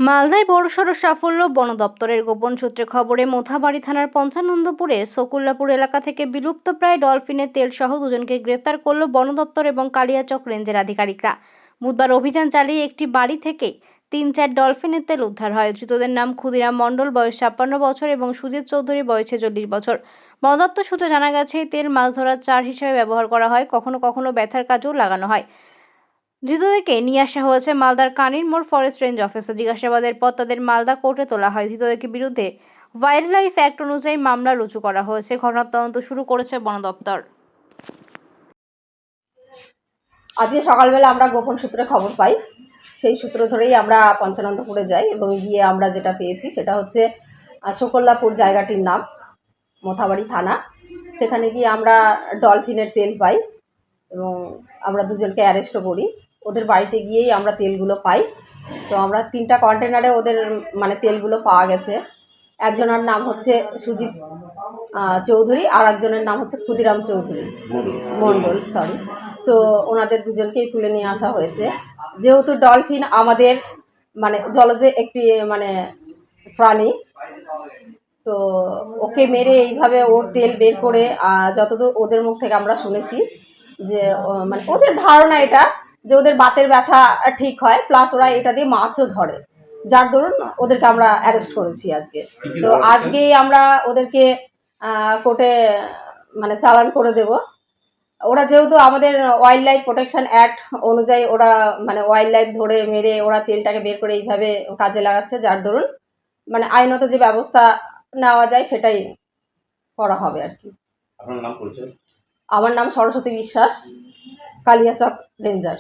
মালদায় বড়সড় সাফল্য বন দপ্তরের। গোপন সূত্রে খবরে মোথাবাড়ি থানার পঞ্চানন্দপুরে সকুল্লাপুর এলাকা থেকে বিলুপ্তপ্রায় ডলফিনের তেল সহ দুজনকে গ্রেফতার করল বন দপ্তর এবং কালিয়াচক রেঞ্জের আধিকারিকরা। বুধবার অভিযান চালিয়ে একটি বাড়ি থেকে 3-4 ডলফিনের তেল উদ্ধার হয়। ধৃতদের নাম ক্ষুদিরাম মণ্ডল, বয়স 56 বছর এবং সুজিত চৌধুরী, বয়স 46 বছর। বন দপ্তর সূত্রে জানা গেছে, এই তেল মাছ ধরার চার হিসেবে ব্যবহার করা হয়, কখনো কখনো ব্যথার কাজেও লাগানো হয়। ধৃতদেরকে নিয়ে আসা হয়েছে মালদার কানির মোড় ফরেস্ট রেঞ্জ অফিসে। জিজ্ঞাসাবাদের পর তাদের মালদা কোর্টে তোলা হয়। ধৃতদেরকে বিরুদ্ধে ওয়াইল্ড লাইফ অ্যাক্ট অনুযায়ী মামলা রুজু করা হয়েছে। ঘটনার তদন্ত শুরু করেছে বন দপ্তর। আজকে সকালবেলা আমরা গোপন সূত্রে খবর পাই, সেই সূত্র ধরেই আমরা পঞ্চানন্দপুরে যাই এবং গিয়ে আমরা যেটা পেয়েছি সেটা হচ্ছে সকল্লাপুর জায়গাটির নাম, মোথাবাড়ি থানা। সেখানে গিয়ে আমরা ডলফিনের তেল পাই এবং আমরা দুজনকে অ্যারেস্টও করি। ওদের বাড়িতে গিয়েই আমরা তেলগুলো পাই। তো আমরা 3টা কন্টেনারে ওদের তেলগুলো পাওয়া গেছে। একজনের নাম হচ্ছে সুজিত চৌধুরী, আর একজনের নাম হচ্ছে ক্ষুদিরাম চৌধুরী মণ্ডল, সরি। তো ওনাদের দুজনকেই তুলে নিয়ে আসা হয়েছে। যেহেতু ডলফিন আমাদের জলজে একটি প্রাণী, তো ওকে মেরে এইভাবে ওর তেল বের করে যতদূর ওদের মুখ থেকে আমরা শুনেছি যে ওদের ধারণা এটা যে ওদের বাতের ব্যথা ঠিক হয়, প্লাস ওরা এটা দিয়ে মাছও ধরে, যার দরুন ওদেরকে আমরা অ্যারেস্ট করেছি আজকে। তো আজকেই আমরা ওদেরকে কোর্টে চালান করে দেব। ওরা যেহেতু আমাদের ওয়াইল্ড লাইফ প্রোটেকশন অ্যাক্ট অনুযায়ী ওরা ওয়াইল্ড লাইফ ধরে মেরে ওরা তেলটাকে বের করে এইভাবে কাজে লাগাচ্ছে, যার দরুন আইনত যে ব্যবস্থা নেওয়া যায় সেটাই করা হবে আর কি। আমার নাম সরস্বতী বিশ্বাস, কালিয়াচক রেঞ্জার।